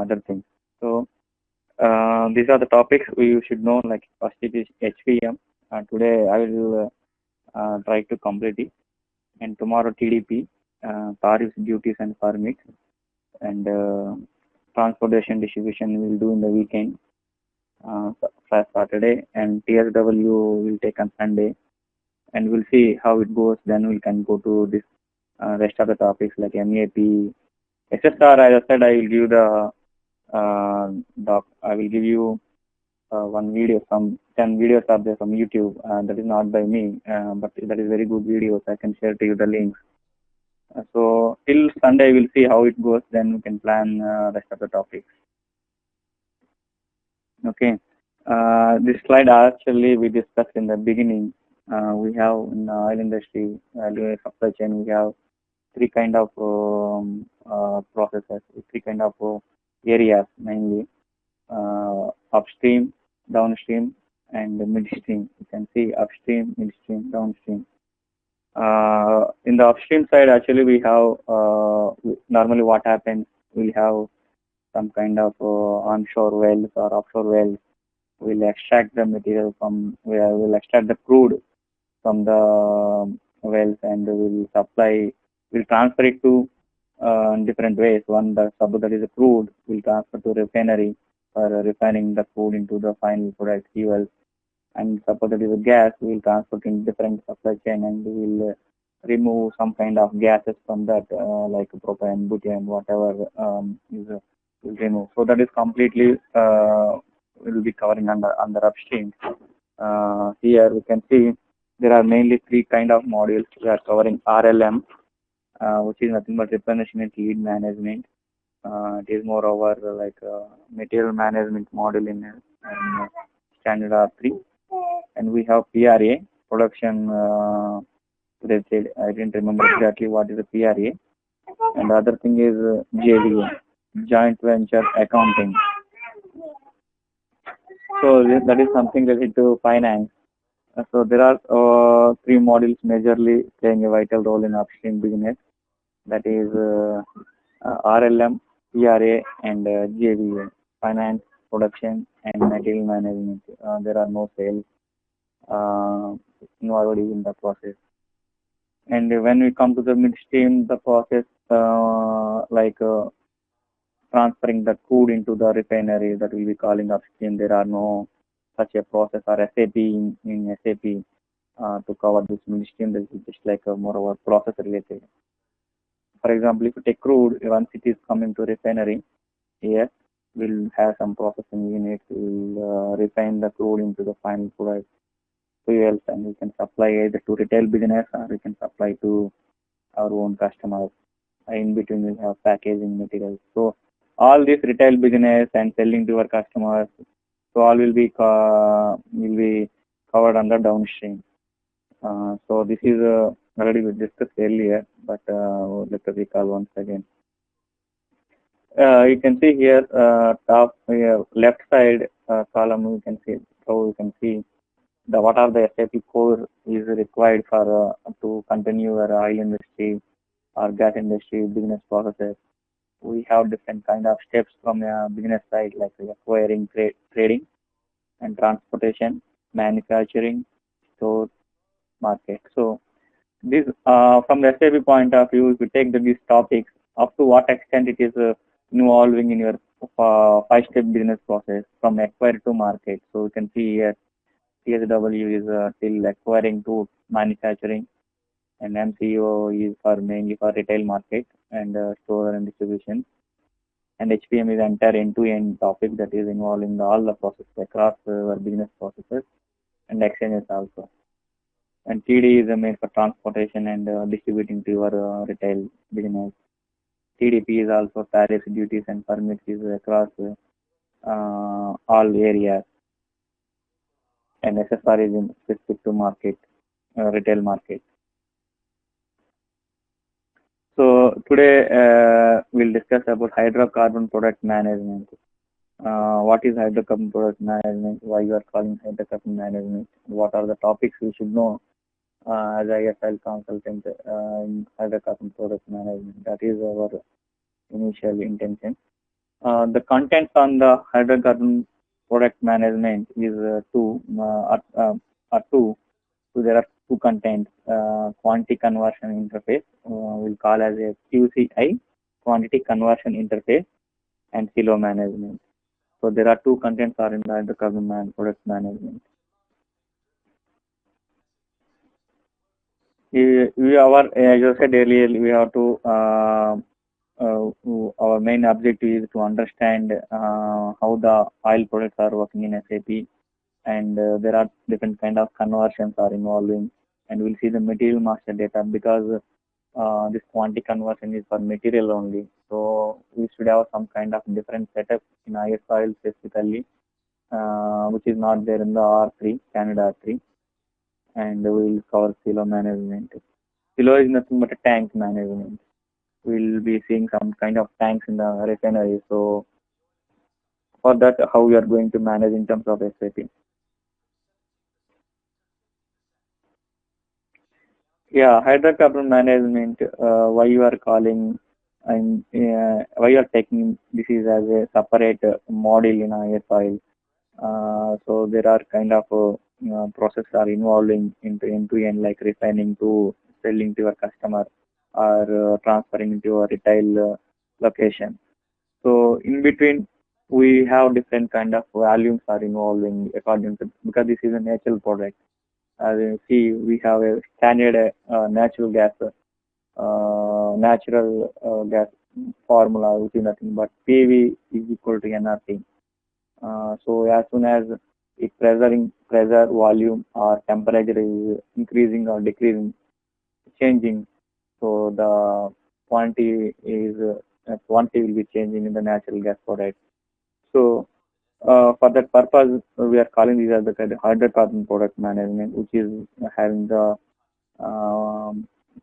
other things. So these are the topics we should know. Like first it is HPM. Today I will try to complete it, and tomorrow TDP, tariffs, duties, and permits, and transportation distribution we will do in the weekend, Saturday, and TSW will take on Sunday, and we'll see how it goes. Then we can go to this rest of the topics like MAP, SSR. As I said, I will give the I will give you one video. Some 10 videos are there from YouTube. That is not by me, but that is very good videos. I can share to you the links. So till Sunday, we'll see how it goes. Then we can plan rest of the topics. Okay. This slide actually we discussed in the beginning. We have in the oil industry, supply chain, we have three kind of processes, three kind of areas mainly: upstream, downstream, and midstream. You can see upstream, midstream, downstream. In the upstream side, actually, we have normally what happens. We have some kind of onshore wells or offshore wells. We'll extract the material from. We'll extract the crude from the wells, and we'll supply. We'll transfer it to different ways. One, suppose that is a crude, we'll transfer to refinery for refining the crude into the final product fuel. And suppose that is a gas, we'll transfer it in different supply chain, and we'll remove some kind of gases from that, like propane, butane, whatever we'll remove. So that is completely will be covering under upstream. Here we can see there are mainly three kind of modules. We are covering RLM, which is nothing but replenishment lead management. It is moreover like material management module in standard R3. And we have PRA, production related. I didn't remember exactly what is the PRA. And the other thing is JVA, joint venture accounting. So that is something related to finance. So there are three modules majorly playing a vital role in upstream business. That is RLM, PRA, and JVA, finance, production, and material management. There are no sales involved in the process. And when we come to the midstream, the process like transferring the crude into the refinery, that will be calling upstream. There are no such a process or SAP in SAP to cover this midstream. This is just like a more of a process related. For example, if you take crude, once it is coming to refinery, here we'll have some processing units. We'll refine the crude into the final product fuels, and we can supply either to retail business or we can supply to our own customers. In between, we have packaging materials. So all this retail business and selling to our customers, so all will be covered under downstream. So this is already we discussed earlier, but let us recall once again. You can see here, top left side column. You can see how you can see what are the SAP core is required for to continue our oil industry or gas industry business processes. We have different kind of steps from a business side, like acquiring, trading, and transportation, manufacturing, store, market. So this from the SAP point of view, if you take these topics, up to what extent it is involving in your 5-step business process from acquire to market. So you can see here TSW is till acquiring to manufacturing, and MCO is for mainly for retail market and store and distribution. And HPM is entire end-to-end topic that is involving all the processes across our business processes and exchanges also. And TD is made for transportation and distributing to your retail business. TDP is also tariffs, duties, and permits is across all areas. And SSR is in specific to market, retail market. So today we'll discuss about hydrocarbon product management. What is hydrocarbon product management? Why you are calling hydrocarbon management? What are the topics we should know as ISL consultant in hydrocarbon product management? That is our initial intention. The contents on the hydrocarbon product management is are two. So there are two contents, quantity conversion interface, we'll call as a QCI, quantity conversion interface, and silo management. So there are two contents are in the hydrocarbon product management. As I said earlier, we have to uh, our main objective is to understand how the oil products are working in SAP, and there are different kind of conversions are involving, and we'll see the material master data because this quantity conversion is for material only. So we should have some kind of different setup in IS oil specifically, which is not there in the R3, Canada R3, and we will cover silo management. Silo is nothing but a tank management. We'll be seeing some kind of tanks in the refinery. So for that, how we are going to manage in terms of SAP. Yeah, hydrocarbon management, why you are calling and why you are taking this is as a separate module in IS oil. So there are kind of process are involving into end to end like refining to selling to your customer or transferring to a retail location. So in between, we have different kind of volumes are involving according to because this is a natural product. As you see, we have a standard natural gas formula, which is nothing but PV is equal to nRT. So as soon as if pressure, volume, or temperature is increasing or decreasing, changing, so the quantity will be changing in the natural gas product. So for that purpose, we are calling these as the kind of hydrocarbon product management, which is having the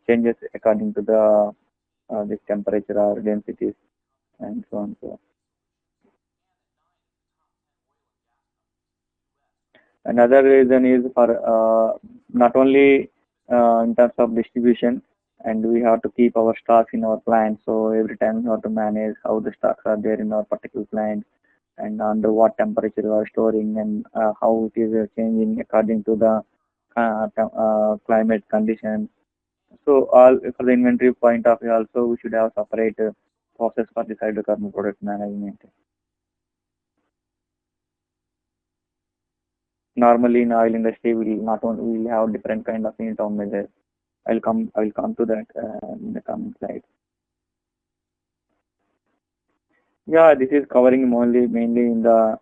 changes according to the this temperature or densities and so on. So another reason is for not only in terms of distribution, and we have to keep our stocks in our plant. So every time we have to manage how the stocks are there in our particular plant and under what temperature we are storing and how it is changing according to the climate conditions. So all for the inventory point of view also we should have separate process for this hydrocarbon product management. Normally in oil industry we will not only we will have different kind of unit of measures. I will come to that in the coming slide. Yeah, this is covering mainly in the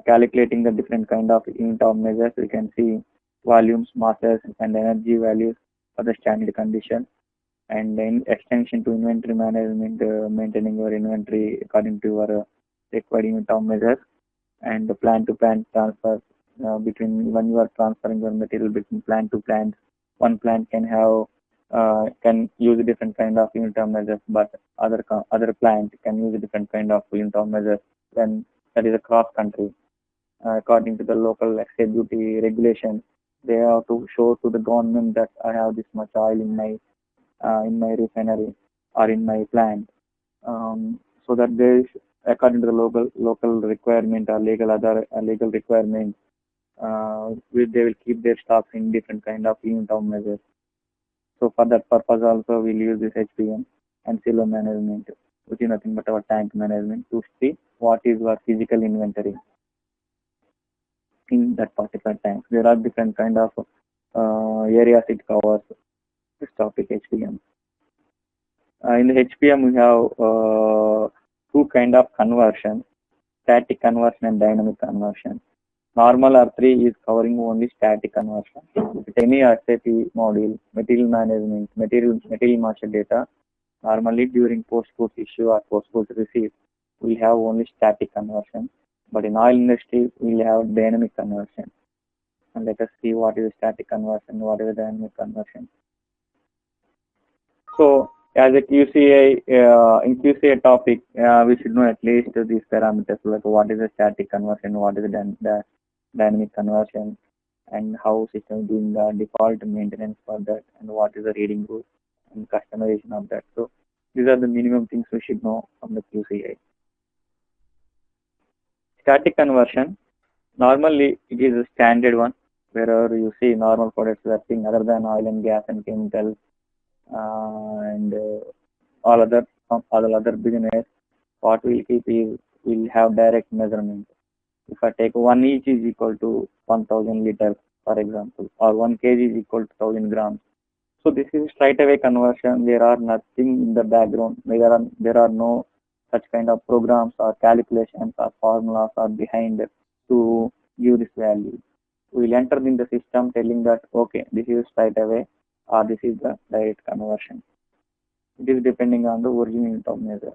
calculating the different kind of unit of measures. We can see volumes, masses, and energy values for the standard condition. And in extension to inventory management, maintaining your inventory according to your required unit of measures, and the plant to plant transfer between when you are transferring your material between plant to plant. One plant can use a different kind of unit of measures, but other plant can use a different kind of unit of measures. Then that is a cross country. According to the local excise duty regulation, they have to show to the government that I have this much oil in my refinery or in my plant, so that they according to the local requirement or legal requirement, they will keep their stocks in different kind of unit of measures. So for that purpose also we'll use this HPM and silo management, which is nothing but our tank management to see what is our physical inventory in that particular tank. There are different kind of areas it covers this topic HPM. In the HPM, we have two kind of conversion: static conversion and dynamic conversion. Normal R3 is covering only static conversion. With any SAP module, material management, material master data, normally during post-post issue or post-post receipt, we have only static conversion. But in oil industry, we have dynamic conversion. And let us see what is static conversion, what is dynamic conversion. So as a QCA, in QCA topic, we should know at least these parameters like what is the static conversion, what is the dynamic conversion, and how system is doing the default maintenance for that, and what is the reading route and customization of that. So these are the minimum things we should know from the QCA. Static conversion, normally it is a standard one, wherever you see normal products are thing other than oil and gas and chemicals and all other business. What we'll keep is we'll have direct measurement. If I take 1 each is equal to 1000 liters, for example, or 1 kg is equal to 1000 grams. So this is straight away conversion. There are nothing in the background. There are no such kind of programs or calculations or formulas or behind to give this value. We will enter in the system telling that okay, this is straight away or this is the direct conversion. It is depending on the original unit of measure.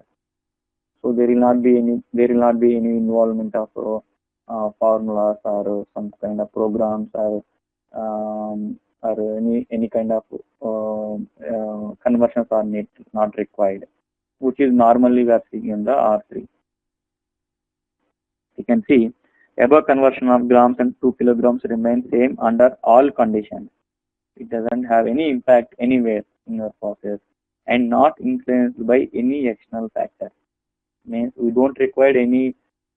So there will not be any involvement of formulas or some kind of programs or any kind of conversions are not required, which is normally we are seeing in the R3. You can see above conversion of grams and 2 kilograms remain same under all conditions. It doesn't have any impact anywhere in your process and not influenced by any external factor. Means we don't require any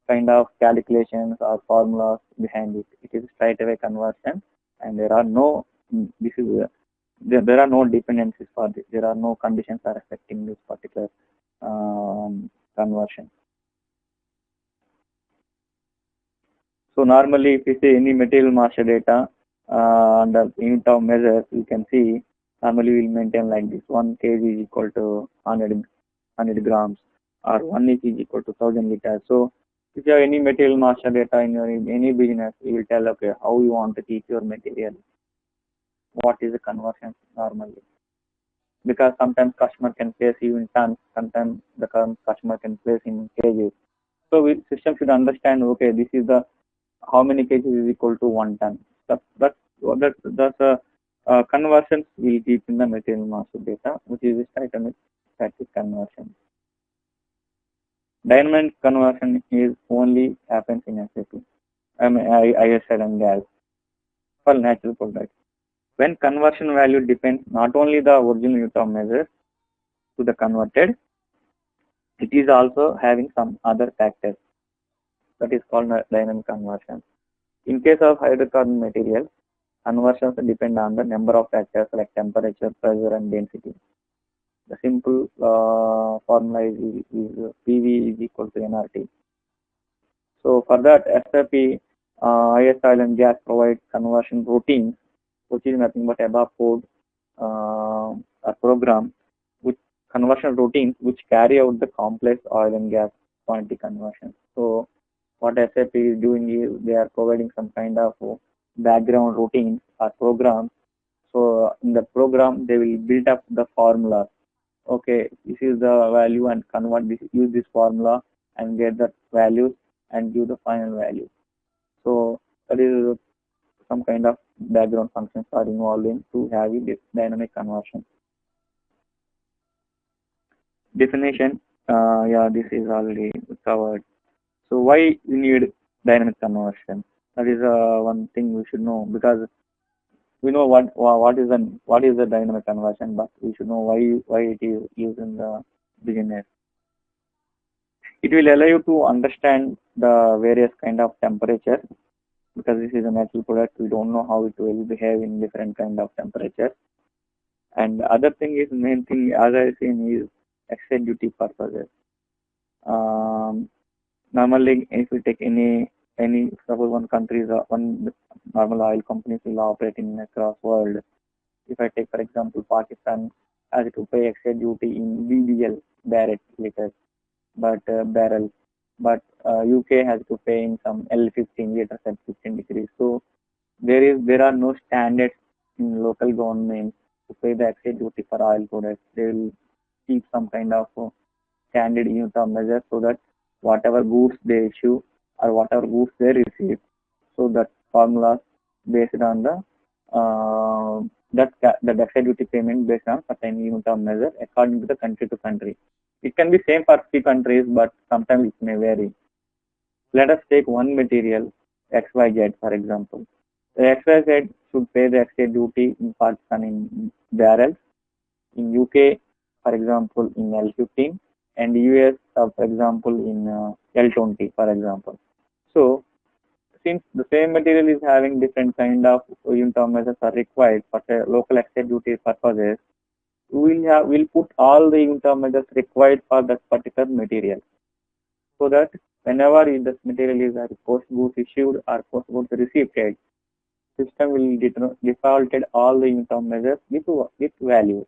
kind of calculations or formulas behind it. It is straight away conversion, and there are no there are no dependencies for this. There are no conditions are affecting this particular conversion. So normally, if you see any material master data under unit of measures, you can see normally we will maintain like this: 1 kg is equal to 100 grams, or 1 each is equal to 1000 liters. So if you have any material master data in your any business, you will tell okay how you want to keep your material, what is the conversion normally, because sometimes customer can place you in tons, sometimes the customer can place in kgs. So system should understand okay this is the how many kgs is equal to 1 ton. That's conversions will keep in the material master data, which is static conversion. Dynamic conversion is only happens in SAP. ISL and gas for natural products. When conversion value depends not only the original unit of measure to the converted, it is also having some other factors. That is called dynamic conversion. In case of hydrocarbon materials, conversions depend on the number of factors like temperature, pressure, and density. The simple formula is PV is equal to nRT. So for that, SAP IS Oil and Gas provides conversion routines, which is nothing but above code a program with conversion routines which carry out the complex oil and gas quantity conversion. So what SAP is doing is they are providing some kind of background routines or programs. So in the program they will build up the formulas. Okay, this is the value and convert this, use this formula and get the values and give the final value. So that is some kind of background functions are involved in to have this dynamic conversion. Definition, this is already covered. So why we need dynamic conversion? That is one thing we should know, because we know what is the dynamic conversion, but we should know why it is used in the business. It will allow you to understand the various kind of temperature, because this is a natural product. We don't know how it will behave in different kind of temperatures. And the other thing is, main thing as I seen is excise duty purposes. Normally, if we take any suppose one country is one normal oil companies will operate in across world. If I take for example Pakistan has to pay excise duty in BBL barrels, but UK has to pay in some L15 liters at 15 degrees. So there are no standards in local government to pay the excise duty for oil products. They will keep some kind of standard unit of measure so that whatever goods they issue or whatever goods they receive, so that formulas based on the the excise duty payment based on certain unit of measure according to the country to country. It can be same for 3 countries, but sometimes it may vary. Let us take one material XYZ for example. The XYZ should pay the excise duty in Pakistan in barrels, in UK for example in L15, and US for example in L20 for example. So since the same material is having different kind of unit of measures are required for the local excise duty purposes, we'll put all the unit of measures required for that particular material, so that whenever this material is post goods issued or post goods received, system will defaulted all the unit of measures with value.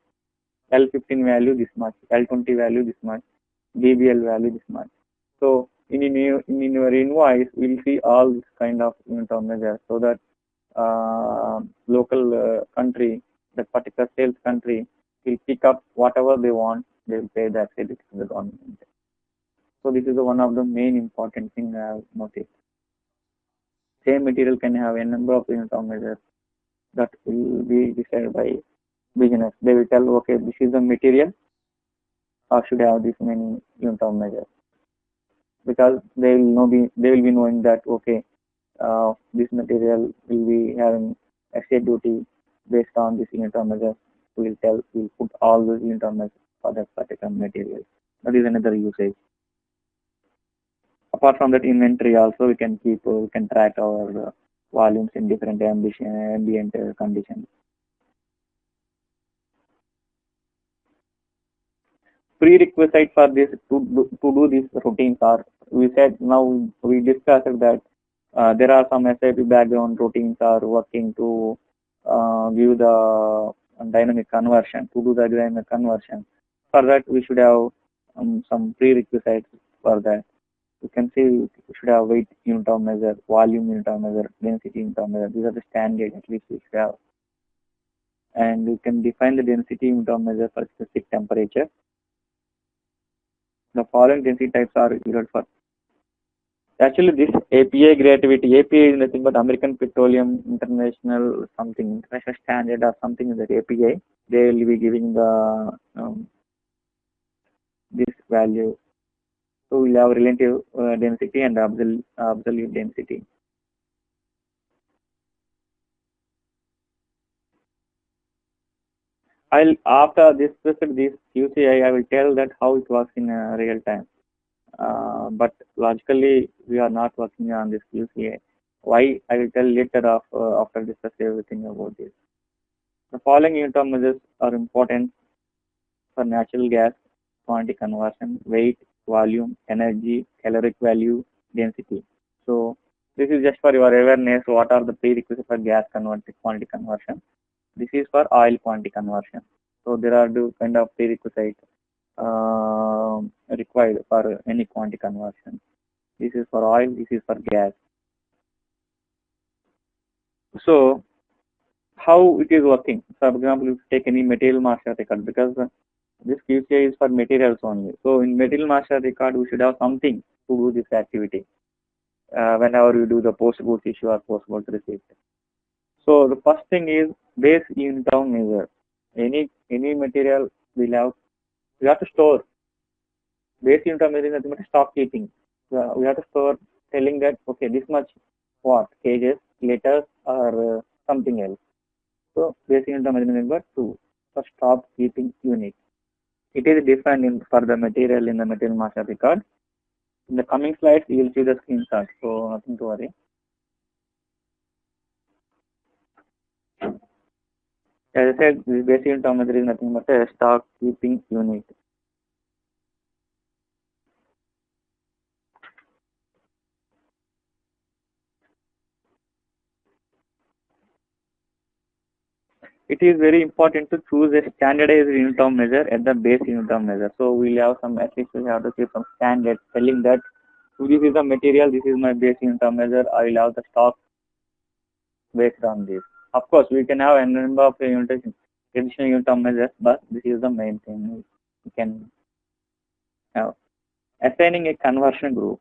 L15 value this much, L20 value this much, BBL value this much. So in your invoice, we'll see all this kind of unit of measures, so that local country, that particular sales country, will pick up whatever they want. They will pay that credit to the government. So this is one of the main important thing I have noticed. Same material can have a number of unit of measures that will be decided by business. They will tell, okay, this is the material, or should have this many unit of measures, because they will be knowing that, okay, this material will be having excise duty based on this unit of measures. We'll put all those unit of measures for that particular material. That is another usage. Apart from that, inventory also we can track our volumes in different ambient conditions. Prerequisite for this to do these routines are, we discussed that there are some SAP background routines are working to view the dynamic conversion, to do the dynamic conversion. For that, we should have some prerequisites for that. You can see we should have weight unit of measure, volume unit of measure, density unit of measure. These are the standard at least we should have. And you can define the density unit of measure for specific temperature. The following density types are used for. Actually, this API creativity, API is nothing but American Petroleum International something, international standard or something in that API. They will be giving the this value. So we'll have relative density and absolute density. After this QCI, I will tell that how it works in real time. But logically, we are not working on this QCA. Why? I will tell later after discussing everything about this. The following unit of measures are important for natural gas quantity conversion: weight, volume, energy, caloric value, density. So this is just for your awareness. What are the prerequisites for gas quantity conversion? This is for oil quantity conversion. So there are two kind of prerequisites required for any quantity conversion. This is for oil, this is for gas. So how it is working? For example, if you take any material master record, because this QCI is for materials only. So in material master record, we should have something to do this activity whenever you do the post goods issue or post goods receipt. So the first thing is base unit of measure. Any material we have to store. Base unit of measure is nothing but stock keeping. We have to store, telling that, okay, this much kgs, liters, or something else. So base unit of measurement number 2 for stock keeping unit. It is defined for the material in the material master record. In the coming slides, you will see the screenshot. So nothing to worry. As I said, this base unit of measure is nothing but a stock keeping unit. It is very important to choose a standardized unit of measure at the base unit of measure. So we'll have some, at least we have to keep some standards telling that this is the material, this is my base unit of measure. I will have the stock based on this. Of course, we can have a number of additional unit of measures, but this is the main thing we can have. Assigning a conversion group.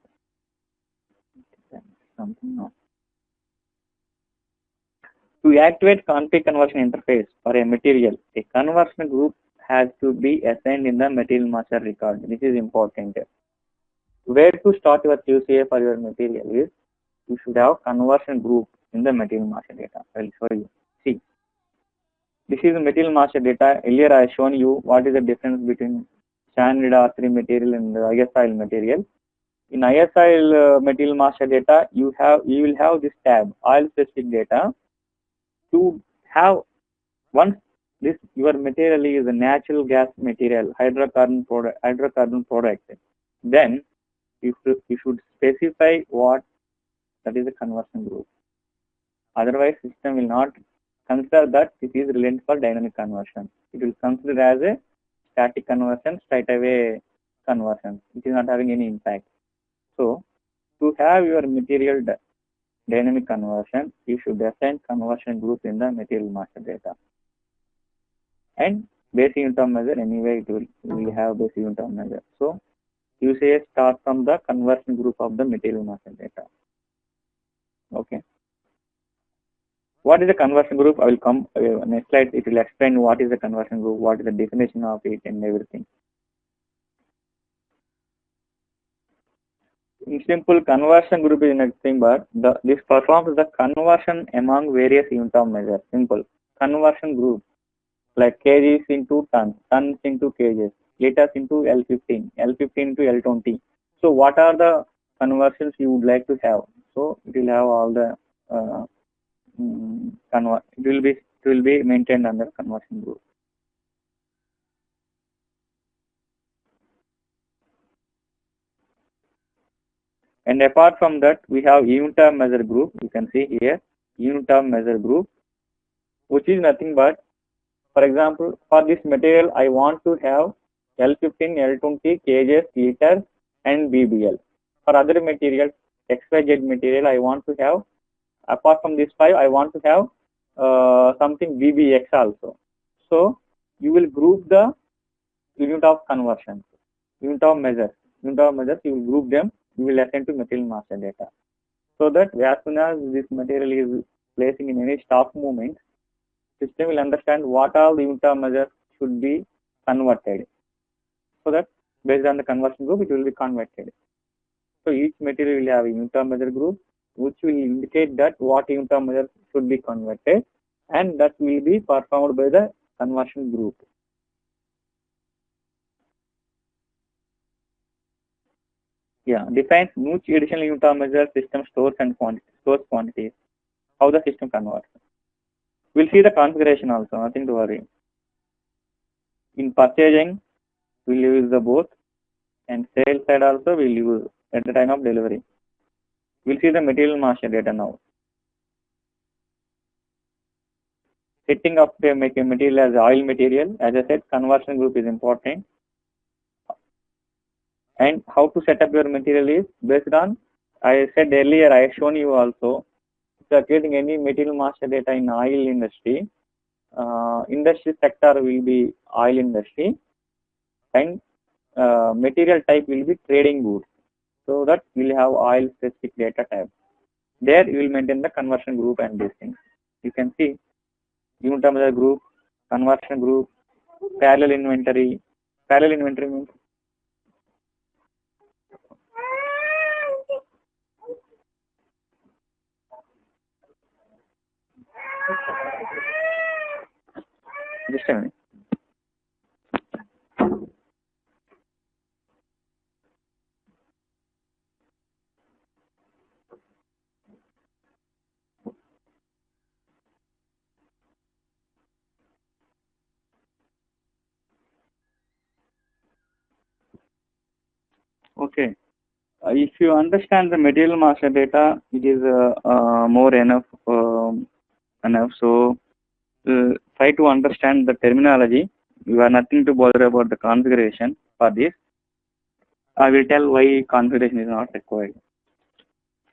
To activate config conversion interface for a material, a conversion group has to be assigned in the material master record. This is important. Where to start your QCA for your material is, you should have conversion group in the material master data. I will show you. See, this is material master data. Earlier I have shown you what is the difference between standard R3 material and the IS oil material. In ISIL material master data, you will have this tab, oil specific data. To have once this your material is a natural gas material, hydrocarbon product, then you should specify what that is a conversion group. Otherwise, system will not consider that it is relevant for dynamic conversion. It will consider as a static conversion, straight away conversion. It is not having any impact. So, to have your material dynamic conversion, you should assign conversion group in the material master data. And basic unit of measure, anyway, it will have basic unit of measure. So, you say start from the conversion group of the material master data. Okay. What is the conversion group? I will come next slide. It will explain what is the conversion group, what is the definition of it, and everything. In simple, conversion group is nothing but this performs the conversion among various unit of measure. Simple. Conversion group like kgs into tons, tons into kgs, liters into L15, L15 into L20. So what are the conversions you would like to have? So it will have all the it will be maintained under conversion group. And apart from that, we have unit of measure group. You can see here unit of measure group, which is nothing but, for example, for this material, I want to have L15, L20, kgs, liters, and BBL. For other materials, XYZ material, I want to have, apart from this 5, I want to have something BBX also. So, you will group the unit of conversion, unit of measures, you will group them, you will assign to material master data. So that as soon as this material is placing in any stock movement, system will understand what all the unit of measures should be converted. So that based on the conversion group, it will be converted. So each material will have a unit of measure group, which will indicate that what unit of measure should be converted, and that will be performed by the conversion group. Yeah, defines which additional unit of measure system stores quantities. How the system converts. We'll see the configuration also, nothing to worry. In purchasing, we'll use the both, and sales side also we'll use at the time of delivery. We'll see the material master data now. Setting up a material as oil material, as I said, conversion group is important. And how to set up your material is based on, I said earlier, I have shown you also, if you are creating any material master data in oil industry, industry sector will be oil industry, and material type will be trading goods. So that we'll have oil specific data type. There you will maintain the conversion group and these things. You can see unit of measure group, conversion group, parallel inventory. Parallel inventory means just a minute. Okay. If you understand the material master data, it is more enough. So try to understand the terminology. You are nothing to bother about the configuration for this. I will tell why configuration is not required.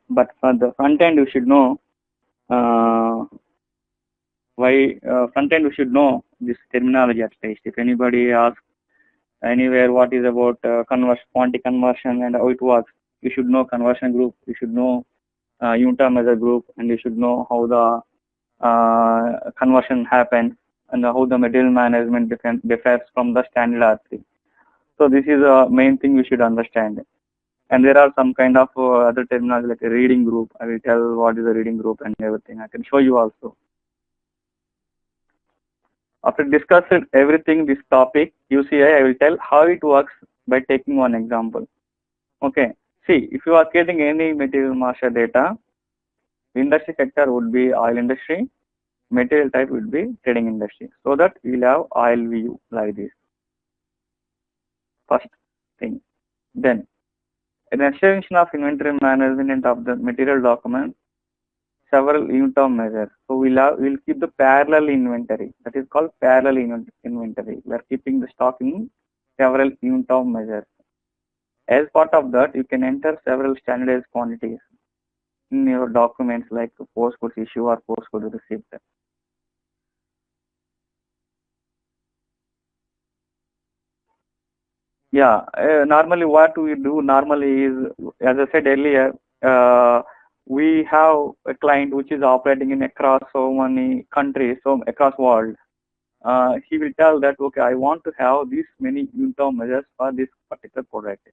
But for the front end, you should know front end. You should know this terminology at least. If anybody asks anywhere what is about quantity conversion and how it works, you should know conversion group. You should know unit of measure group, and you should know how the conversion happens and how the material management differs from the standard R3. So this is the main thing we should understand. And there are some kind of other terminology like a reading group. I will tell what is a reading group and everything. I can show you also. After discussing everything, this topic, UCI, I will tell how it works by taking one example. Okay. See, if you are getting any material master data, industry sector would be oil industry, material type would be trading industry. So that we will have oil view like this. First thing. Then, an extension of inventory management of the material document, several unit of measures. So we'll keep the parallel inventory. That is called parallel inventory. We are keeping the stock in several unit of measures. As part of that, you can enter several standardized quantities in your documents like post goods issue or post goods receipt. Yeah, normally what we do normally is, as I said earlier, we have a client which is operating in across so many countries, so across world. He will tell that, okay, I want to have these many unit of measures for this particular product,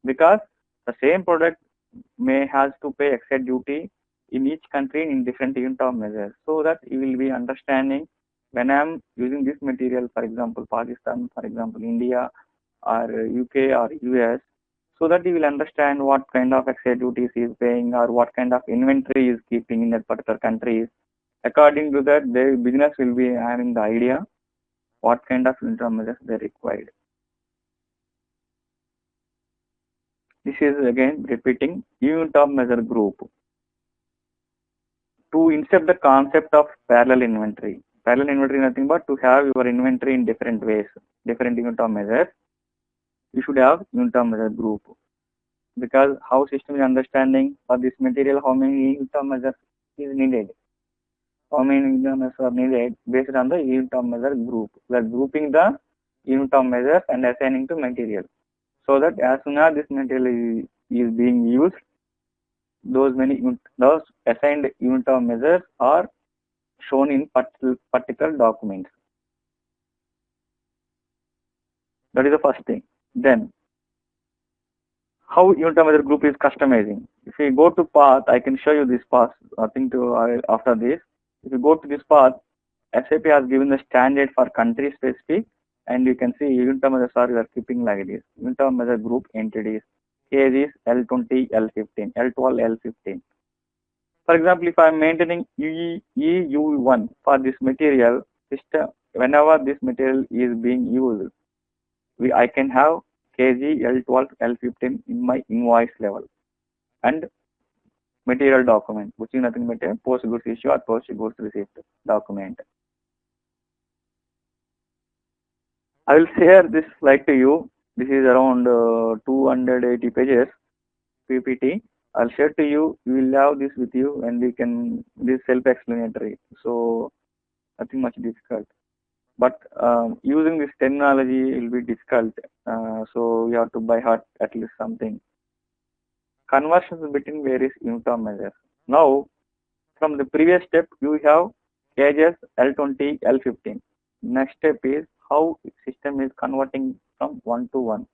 because the same product may has to pay excise duty in each country in different unit of measures, so that you will be understanding when I am using this material, for example, Pakistan, for example, India, or UK or US, so that you will understand what kind of excise duties he is paying or what kind of inventory he is keeping in that particular country. According to that, the business will be having the idea what kind of unit of measures they required. This is again repeating unit of measure group. To insert the concept of parallel inventory. Parallel inventory is nothing but to have your inventory in different ways, different unit of measures. You should have unit of measure group, because how system is understanding for this material how many unit of measures is needed. How many unit of measures are needed based on the unit of measure group. We are grouping the unit of measures and assigning to material. So that as soon as this material is being used, those assigned unit of measures are shown in particular documents. That is the first thing. Then, how unit of measure group is customizing. If you go to path, I can show you this path. I think after this, if you go to this path, SAP has given the standard for country specific, and you can see unit of measure we are keeping like this. Unit of measure group entities, KGs L20, L15, L12, L15. For example, if I am maintaining EU1 for this material system, whenever this material is being used, I can have KG L12, L15 in my invoice level and material document, which is nothing but a post goods issue or post goods receipt document. I will share this slide to you. This is around 280 pages PPT. I'll share to you. You will have this with you, and we can this self-explanatory. So nothing much difficult. But using this terminology will be difficult. So you have to by heart at least something. Conversions between various unit of measures. Now, from the previous step, you have cages L20, L15. Next step is how system is converting from one to one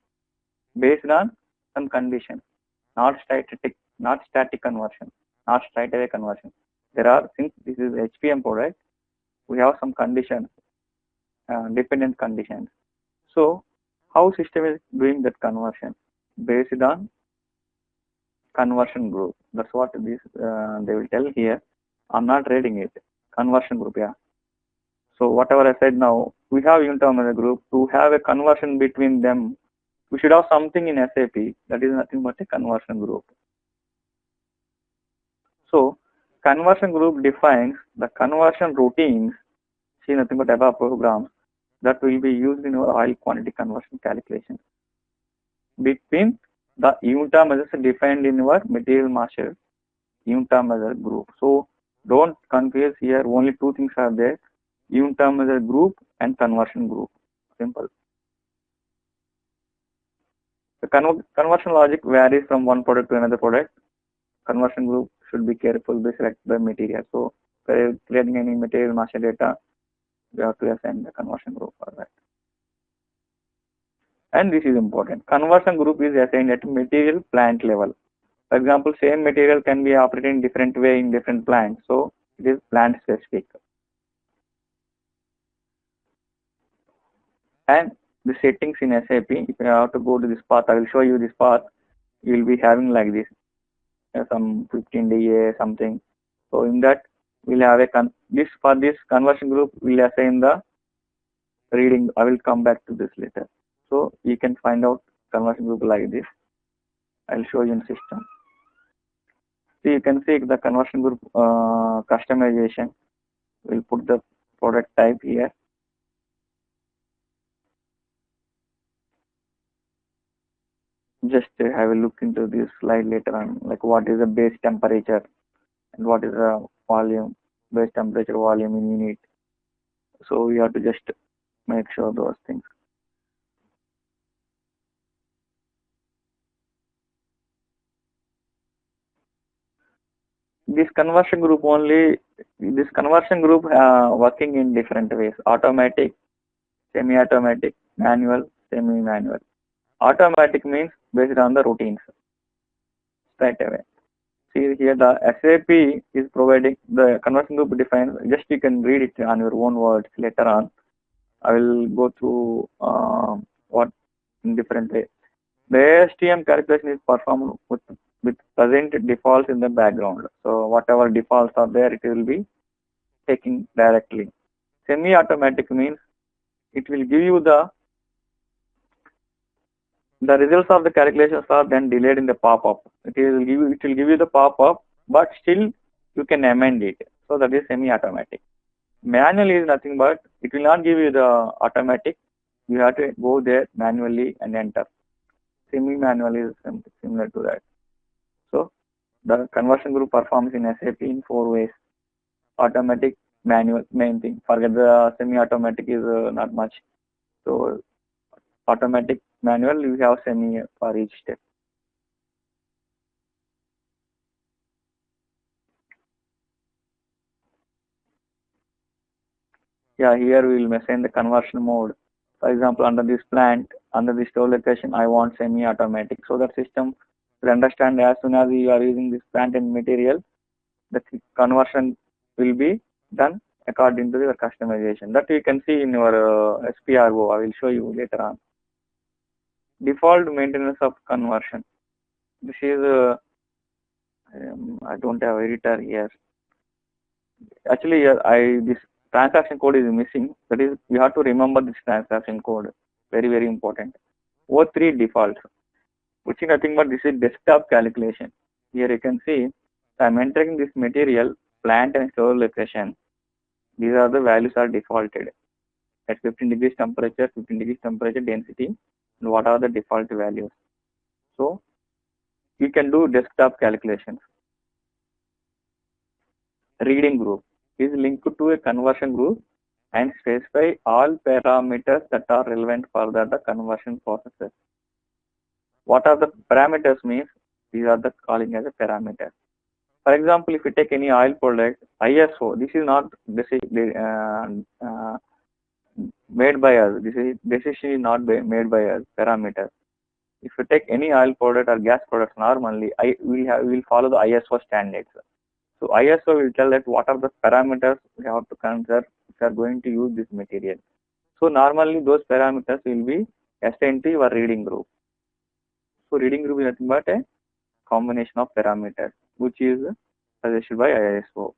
based on some conditions, not static conversion, not straight away conversion. There are, since this is HPM product, we have some conditions, dependent conditions. So, how system is doing that conversion based on conversion group. That's what this they will tell here. I'm not reading it. Conversion group, yeah. So whatever I said now, we have unit of measure group. To have a conversion between them, we should have something in SAP that is nothing but a conversion group. So conversion group defines the conversion routines, see nothing but above programs that will be used in our oil quantity conversion calculation between the unit of measures defined in your material master unit of measure group. So don't confuse here. Only two things are there: unit of measure group and conversion group. Simple. The conversion logic varies from one product to another product. Conversion group should be careful to select the material. So creating any material master data, we have to assign the conversion group for that. And this is important. Conversion group is assigned at material plant level. For example, same material can be operated in different way in different plants. So it is plant specific. And the settings in SAP, if you have to go to this path, I will show you this path. you will be having like this, some 15 DA something. So in that, we'll have this for this conversion group, we'll assign the reading. I will come back to this later. So you can find out conversion group like this. I'll show you in system. So you can see the conversion group customization. We'll put the product type here. Just have a look into this slide later on, like what is the base temperature and what is the volume, base temperature, volume in unit. So we have to just make sure those things. This conversion group working in different ways: automatic, semi-automatic, manual, semi-manual. Automatic means based on the routines straight away. See here, the SAP is providing the conversion group defined. Just you can read it on your own words later on. I will go through what in different ways. The ASTM calculation is performed with present defaults in the background. So whatever defaults are there, it will be taking directly. Semi-automatic means it will give you the results of the calculations are then delayed in the pop-up. It will give you the pop-up, but still you can amend it. So that is semi-automatic. Manual is nothing but it will not give you the automatic. You have to go there manually and enter. Semi-manual is similar to that. So the conversion group performs in SAP in 4 ways: automatic, manual, main thing. Forget the semi-automatic is not much. So automatic, manual, you have semi for each step. Yeah, here we will assign the conversion mode. For example, under this plant, under this store location, I want semi-automatic. So that system will understand as soon as you are using this plant and material, the conversion will be done according to your customization. That you can see in your SPRO. I will show you later on. Default maintenance of conversion. This is I don't have editor here. Actually, this transaction code is missing. That is, we have to remember this transaction code. Very, very important. O3 default, which is nothing but this is desktop calculation. Here you can see I'm entering this material, plant and store location. These are the values are defaulted at 15 degrees temperature, 15 degrees temperature density, and what are the default values. So you can do desktop calculations. Reading group is linked to a conversion group and specify all parameters that are relevant for the conversion processes. What are the parameters means? These are the calling as a parameter. For example, if you take any oil product, ISO, this is made by us. This is not made by us. Parameter. If you take any oil product or gas products, normally we will follow the ISO standards. So ISO will tell that what are the parameters we have to consider if you are going to use this material. So normally those parameters will be assigned to your reading group. So reading group is nothing but a combination of parameters which is suggested by ISO.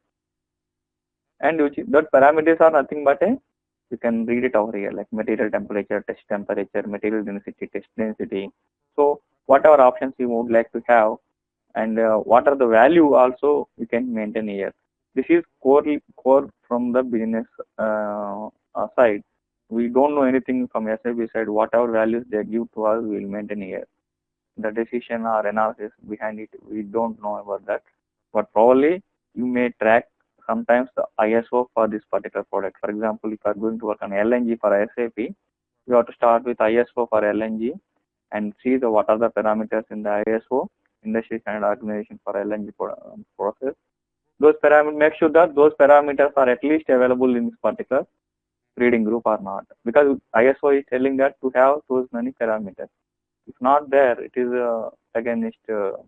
And that parameters are nothing but you can read it over here, like material temperature, test temperature, material density, test density. So whatever options you would like to have, and what are the value also you can maintain here. This is core from the business side. We don't know anything from SAP side. Whatever values they give to us, we will maintain here. The decision or analysis behind it, we don't know about that. But probably you may track sometimes the ISO for this particular product. For example, if you are going to work on LNG for SAP, you have to start with ISO for LNG and see what are the parameters in the ISO, Industry Standard Organization for LNG process. Those parameters, make sure that those parameters are at least available in this particular reading group or not, because ISO is telling that to have those many parameters. If not there, it is against. So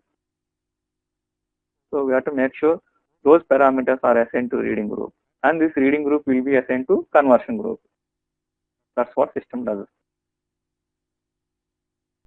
we have to make sure those parameters are assigned to reading group, and this reading group will be assigned to conversion group. That's what system does.